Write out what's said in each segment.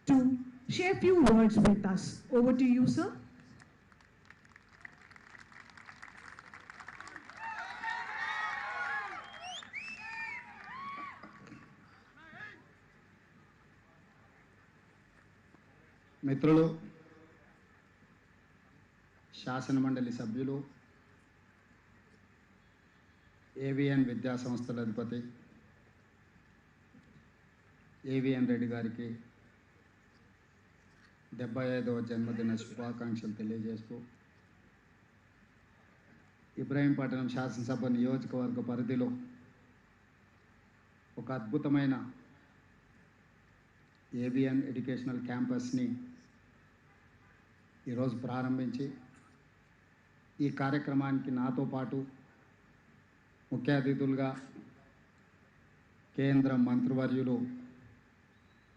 to share a few words with us. Over to you, sir. మిత్రులు, శాసన మండలి సభ్యులు, ఏవిఎన్ విద్యా సంస్థల అధిపతి ఏవిఎన్ రెడ్డి గారికి 75వ జన్మదిన శుభాకాంక్షలు తెలియజేస్తూ ఇబ్రహీంపట్నం శాసనసభ నియోజకవర్గ పరిధిలో ఒక అద్భుతమైన ఏవిఎన్ ఎడ్యుకేషనల్ క్యాంపస్ని ఈరోజు ప్రారంభించి ఈ కార్యక్రమానికి నాతో పాటు ముఖ్య అతిథులుగా కేంద్ర మంత్రివర్యులు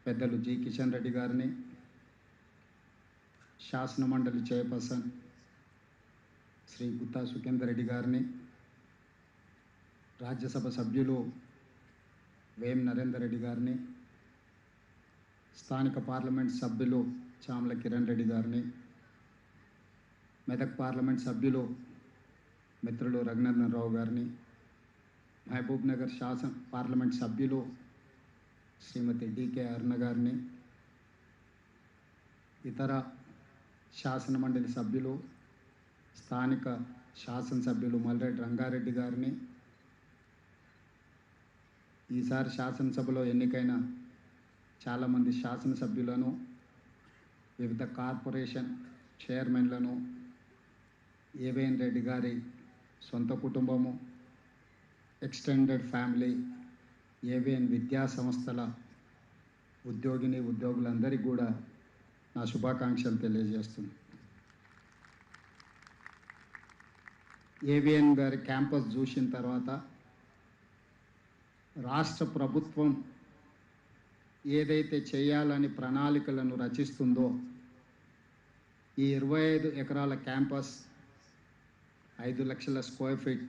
పెద్దలు జి కిషన్ రెడ్డి గారిని, శాసన మండలి చైర్పర్సన్ శ్రీ గుత్తా సుఖేందర్ రెడ్డి గారిని, రాజ్యసభ సభ్యులు వేం నరేందర్ రెడ్డి గారిని, స్థానిక పార్లమెంట్ సభ్యులు చామల కిరణ్ రెడ్డి గారిని, మెదక్ పార్లమెంట్ సభ్యులు మిత్రులు రఘునందన్ రావు గారిని, మహబూబ్ నగర్ శాసన పార్లమెంట్ సభ్యులు శ్రీమతి డికే అరుణ గారిని, ఇతర శాసన మండలి సభ్యులు, స్థానిక శాసనసభ్యులు మల్రెడ్డి రంగారెడ్డి గారిని, ఈసారి శాసనసభలో ఎన్నికైన చాలామంది శాసనసభ్యులను, వివిధ కార్పొరేషన్ చైర్మన్లను, ఏవిఎన్ రెడ్డి గారి సొంత కుటుంబము, ఎక్స్టెండెడ్ ఫ్యామిలీ, ఏవిఎన్ విద్యా సంస్థల ఉద్యోగులందరికీ కూడా నా శుభాకాంక్షలు తెలియజేస్తుంది. ఏవిఎన్ గారి క్యాంపస్ చూసిన తర్వాత రాష్ట్ర ప్రభుత్వం ఏదైతే చేయాలని ప్రణాళికలను రచిస్తుందో ఈ 25 ఎకరాల క్యాంపస్ 5 లక్షల స్క్వేర్ ఫీట్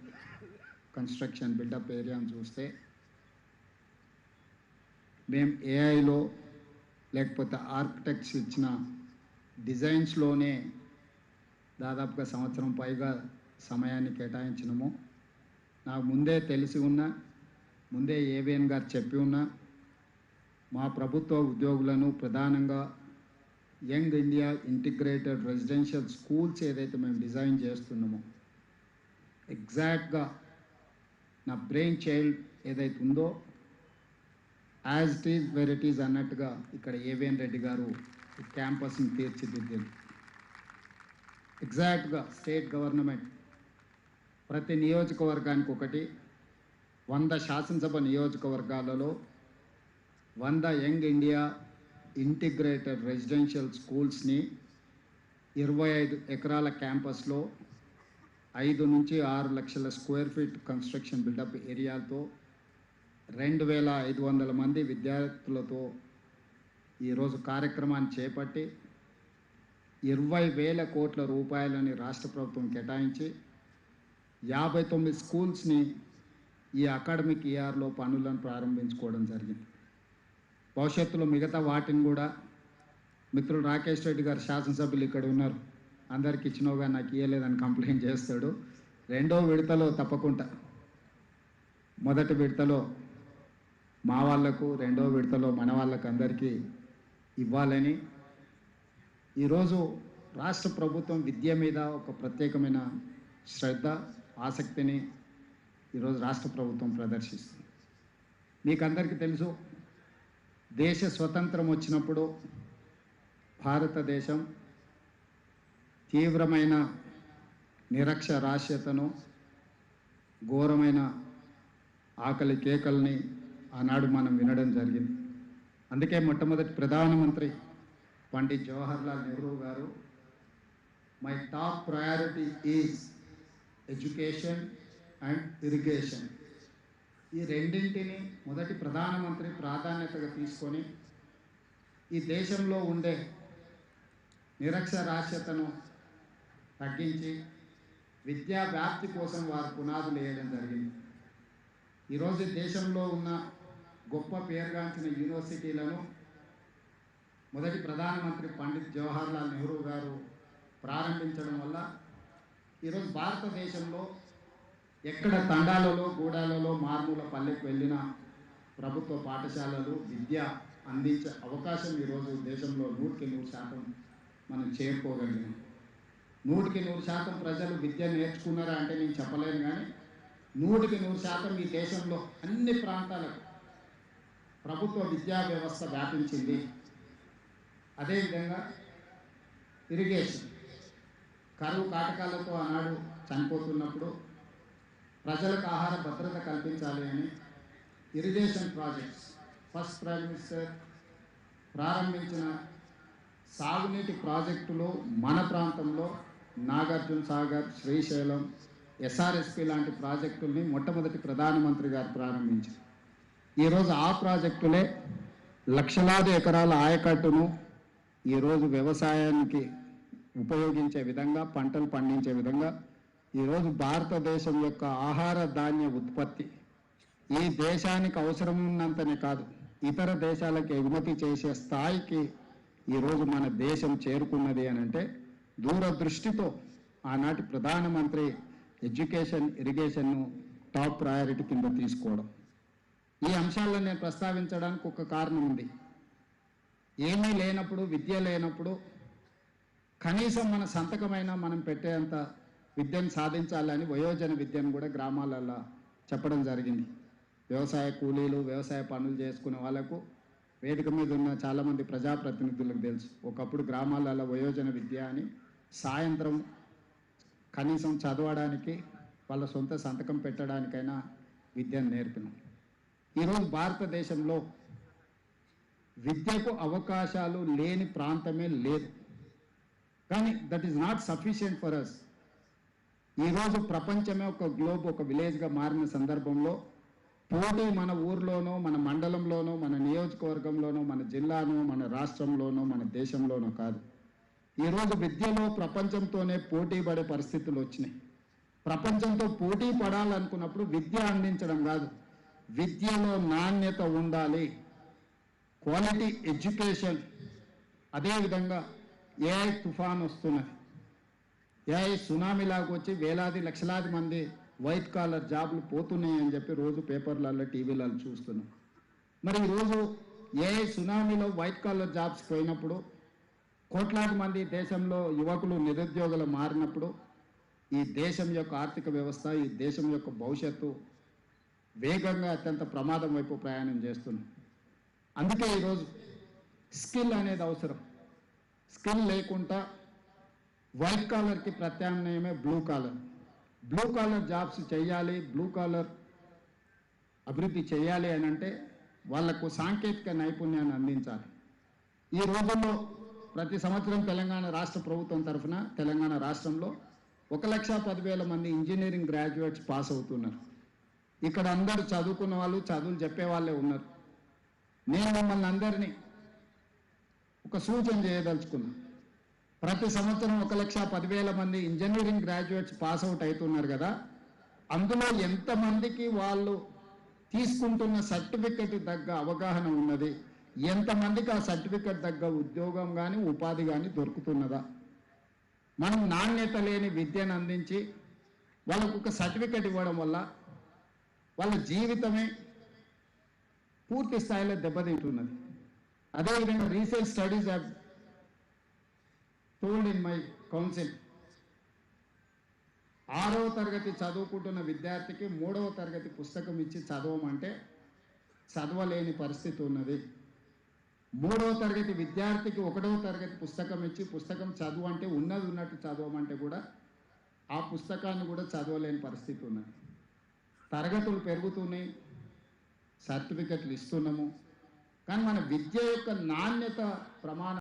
కన్స్ట్రక్షన్ బిల్డప్ ఏరియాను చూస్తే మేము ఏఐలో లేకపోతే ఆర్కిటెక్ట్స్ ఇచ్చిన డిజైన్స్లోనే దాదాపుగా సంవత్సరం పైగా సమయాన్ని కేటాయించినాము. నాకు ముందే తెలిసి ఉన్నా, ముందే ఏవిఎన్ గారు చెప్పి ఉన్నా, మా ప్రభుత్వ ఉద్యోగులను ప్రధానంగా young India integrated residential schools ఏదైతే మేము డిజైన్ చేస్తున్నామో ఎగ్జాక్ట్గా నా బ్రెయిన్ చైల్డ్ ఏదైతే ఉందో as it is where it is అన్నట్టుగా ఇక్కడ ఏవిఎన్ రెడ్డి గారు క్యాంపస్ని తీర్చిదిద్దారు. ఎగ్జాక్ట్గా స్టేట్ గవర్నమెంట్ ప్రతి నియోజకవర్గానికి ఒకటి, 100 శాసనసభ నియోజకవర్గాలలో 100 యంగ్ ఇండియా ఇంటిగ్రేటెడ్ రెసిడెన్షియల్ స్కూల్స్ని 25 ఎకరాల క్యాంపస్లో 5 నుంచి 6 లక్షల స్క్వేర్ ఫీట్ కన్స్ట్రక్షన్ బిల్డప్ ఏరియాతో 2500 మంది విద్యార్థులతో ఈరోజు కార్యక్రమాన్ని చేపట్టి 20,000 కోట్ల రూపాయలని రాష్ట్ర ప్రభుత్వం కేటాయించి 59 స్కూల్స్ని ఈ అకాడమిక్ ఇయర్లో పనులను ప్రారంభించుకోవడం జరిగింది. భవిష్యత్తులో మిగతా వాటిని కూడా మిత్రుడు రాకేష్ రెడ్డి గారు శాసనసభ్యులు ఇక్కడ ఉన్నారు, అందరికి ఇచ్చినోగా నాకు ఇవ్వలేదని కంప్లైంట్ చేస్తాడు. 2వ విడతలో తప్పకుండా, మొదటి విడతలో మా వాళ్లకు, 2వ విడతలో మన వాళ్ళకు అందరికీ ఇవ్వాలని ఈరోజు రాష్ట్ర ప్రభుత్వం విద్య మీద ఒక ప్రత్యేకమైన శ్రద్ధ, ఆసక్తిని ఈరోజు రాష్ట్ర ప్రభుత్వం ప్రదర్శిస్తుంది. మీకు అందరికీ తెలుసు, దేశ స్వతంత్రం వచ్చినప్పుడు భారతదేశం తీవ్రమైన నిరక్షరాస్యతను, ఘోరమైన ఆకలి కేకల్ని ఆనాడు మనం వినడం జరిగింది. అందుకే మొట్టమొదటి ప్రధానమంత్రి పండిత్ జవహర్లాల్ నెహ్రూ గారు my top priority is education and irrigation, ఈ రెండింటిని మొదటి ప్రధానమంత్రి ప్రాధాన్యతగా తీసుకొని ఈ దేశంలో ఉండే నిరక్షరాస్యతను తగ్గించి విద్యా వ్యాప్తి కోసం వారు పునాదులు వేయడం జరిగింది. ఈరోజు దేశంలో ఉన్న గొప్ప పేరుగాంచిన యూనివర్సిటీలను మొదటి ప్రధానమంత్రి పండిత్ జవహర్లాల్ నెహ్రూ గారు ప్రారంభించడం వల్ల ఈరోజు భారతదేశంలో ఎక్కడ తండాలలో గూడాలలో మారుమూల పల్లెకు వెళ్ళిన ప్రభుత్వ పాఠశాలలు విద్య అందించే అవకాశం ఈరోజు దేశంలో 100% మనం చేరుకోగలిగాం. 100% ప్రజలు విద్య నేర్చుకున్నారా అంటే నేను చెప్పలేను, కానీ 100% ఈ దేశంలో అన్ని ప్రాంతాలకు ప్రభుత్వ విద్యా వ్యవస్థ వ్యాపించింది. అదేవిధంగా ఇరిగేషన్, కరువు కాటకాలతో ఆనాడు చనిపోతున్నప్పుడు ప్రజలకు ఆహార భద్రత కల్పించాలి అని irrigation projects first prime minister ప్రారంభించిన సాగునీటి ప్రాజెక్టులు మన ప్రాంతంలో నాగార్జున సాగర్, శ్రీశైలం, ఎస్ఆర్ఎస్పి లాంటి ప్రాజెక్టుల్ని మొట్టమొదటి ప్రధానమంత్రి గారు ప్రారంభించారు. ఈరోజు ఆ ప్రాజెక్టులే లక్షలాది ఎకరాల ఆయకట్టును ఈరోజు వ్యవసాయానికి ఉపయోగించే విధంగా, పంటలు పండించే విధంగా ఈరోజు భారతదేశం యొక్క ఆహార ధాన్య ఉత్పత్తి ఈ దేశానికి అవసరం ఉన్నంతనే కాదు, ఇతర దేశాలకు ఎగుమతి చేసే స్థాయికి ఈరోజు మన దేశం చేరుకున్నది అని అంటే దూరదృష్టితో ఆనాటి ప్రధానమంత్రి ఎడ్యుకేషన్, ఇరిగేషన్ను టాప్ ప్రయారిటీ కింద తీసుకోవడం. ఈ అంశాలను నేను ప్రస్తావించడానికి ఒక కారణం ఉంది. ఏమీ లేనప్పుడు, విద్య లేనప్పుడు కనీసం మన సంతకమైనా మనం పెట్టేంత విద్యను సాధించాలని వయోజన విద్యను కూడా గ్రామాలలో చెప్పడం జరిగింది. వ్యవసాయ కూలీలు, వ్యవసాయ పనులు చేసుకునే వాళ్ళకు వేదిక మీద ఉన్న చాలామంది ప్రజాప్రతినిధులకు తెలుసు. ఒకప్పుడు గ్రామాలలో వయోజన విద్య అని సాయంత్రం కనీసం చదవడానికి, వాళ్ళ సొంత సంతకం పెట్టడానికైనా విద్యను నేర్పినాం. ఈరోజు భారతదేశంలో విద్యకు అవకాశాలు లేని ప్రాంతమే లేదు. కానీ that is not sufficient for us. ఈరోజు ప్రపంచమే ఒక గ్లోబ్, ఒక విలేజ్గా మారిన సందర్భంలో పోటీ మన ఊర్లోనో, మన మండలంలోనో, మన నియోజకవర్గంలోనో, మన జిల్లానో, మన రాష్ట్రంలోనో, మన దేశంలోనో కాదు. ఈరోజు విద్యలో ప్రపంచంతోనే పోటీ పడే పరిస్థితులు వచ్చినాయి. ప్రపంచంతో పోటీ పడాలనుకున్నప్పుడు విద్య అందించడం కాదు, విద్యలో నాణ్యత ఉండాలి, క్వాలిటీ ఎడ్యుకేషన్. అదేవిధంగా ఏఐ తుఫాన్ వస్తున్నది, ఏఐ సునామీలాగా వచ్చి వేలాది లక్షలాది మంది వైట్ కాలర్ జాబ్లు పోతున్నాయి అని చెప్పి రోజు పేపర్లలో, టీవీలలో చూస్తున్నాం. మరి ఈరోజు ఏఐ సునామీలో వైట్ కాలర్ జాబ్స్ పోయినప్పుడు, కోట్లాది మంది దేశంలో యువకులు నిరుద్యోగులు మారినప్పుడు ఈ దేశం యొక్క ఆర్థిక వ్యవస్థ, ఈ దేశం యొక్క భవిష్యత్తు వేగంగా అత్యంత ప్రమాదం వైపు ప్రయాణం చేస్తున్నాం. అందుకే ఈరోజు స్కిల్ అనేది అవసరం. స్కిల్ లేకుండా వైట్ కాలర్కి ప్రత్యామ్నాయమే blue collar. Blue collar jobs చేయాలి, బ్లూ కాలర్ అభివృద్ధి చేయాలి అని అంటే వాళ్లకు సాంకేతిక నైపుణ్యాన్ని అందించాలి. ఈ రోజుల్లో ప్రతి సంవత్సరం తెలంగాణ రాష్ట్ర ప్రభుత్వం తరఫున తెలంగాణ రాష్ట్రంలో 1,10,000 మంది ఇంజనీరింగ్ గ్రాడ్యుయేట్స్ పాస్ అవుతున్నారు. ఇక్కడ అందరూ చదువుకున్న వాళ్ళు, చదువులు చెప్పే వాళ్ళే ఉన్నారు. నేను మిమ్మల్ని అందరినీ ఒక సూచన చేయదలుచుకున్నా. ప్రతి సంవత్సరం 1,10,000 మంది ఇంజనీరింగ్ గ్రాడ్యుయేట్స్ పాస్ అవుట్ అవుతున్నారు కదా, అందులో ఎంతమందికి వాళ్ళు తీసుకుంటున్న సర్టిఫికెట్ తగ్గ అవగాహన ఉన్నది, ఎంతమందికి ఆ సర్టిఫికెట్ తగ్గ ఉద్యోగం కానీ ఉపాధి కానీ దొరుకుతున్నదా? మనం నాణ్యత లేని విద్యను అందించి వాళ్ళకు ఒక సర్టిఫికెట్ ఇవ్వడం వల్ల వాళ్ళ జీవితమే పూర్తి స్థాయిలో దెబ్బతింటున్నది. అదేవిధంగా recent studies have told in my council, 6వ తరగతి చదువుకుంటున్న విద్యార్థికి 3వ తరగతి పుస్తకం ఇచ్చి చదవమంటే చదవలేని పరిస్థితి ఉన్నది. 3వ తరగతి విద్యార్థికి 1వ తరగతి పుస్తకం ఇచ్చి పుస్తకం చదువు అంటే ఉన్నది ఉన్నట్టు చదవమంటే కూడా ఆ పుస్తకాన్ని కూడా చదవలేని పరిస్థితి ఉన్నది. తరగతులు పెరుగుతున్నాయి, సర్టిఫికెట్లు ఇస్తున్నాము, కానీ మన విద్య యొక్క నాణ్యత ప్రమాణం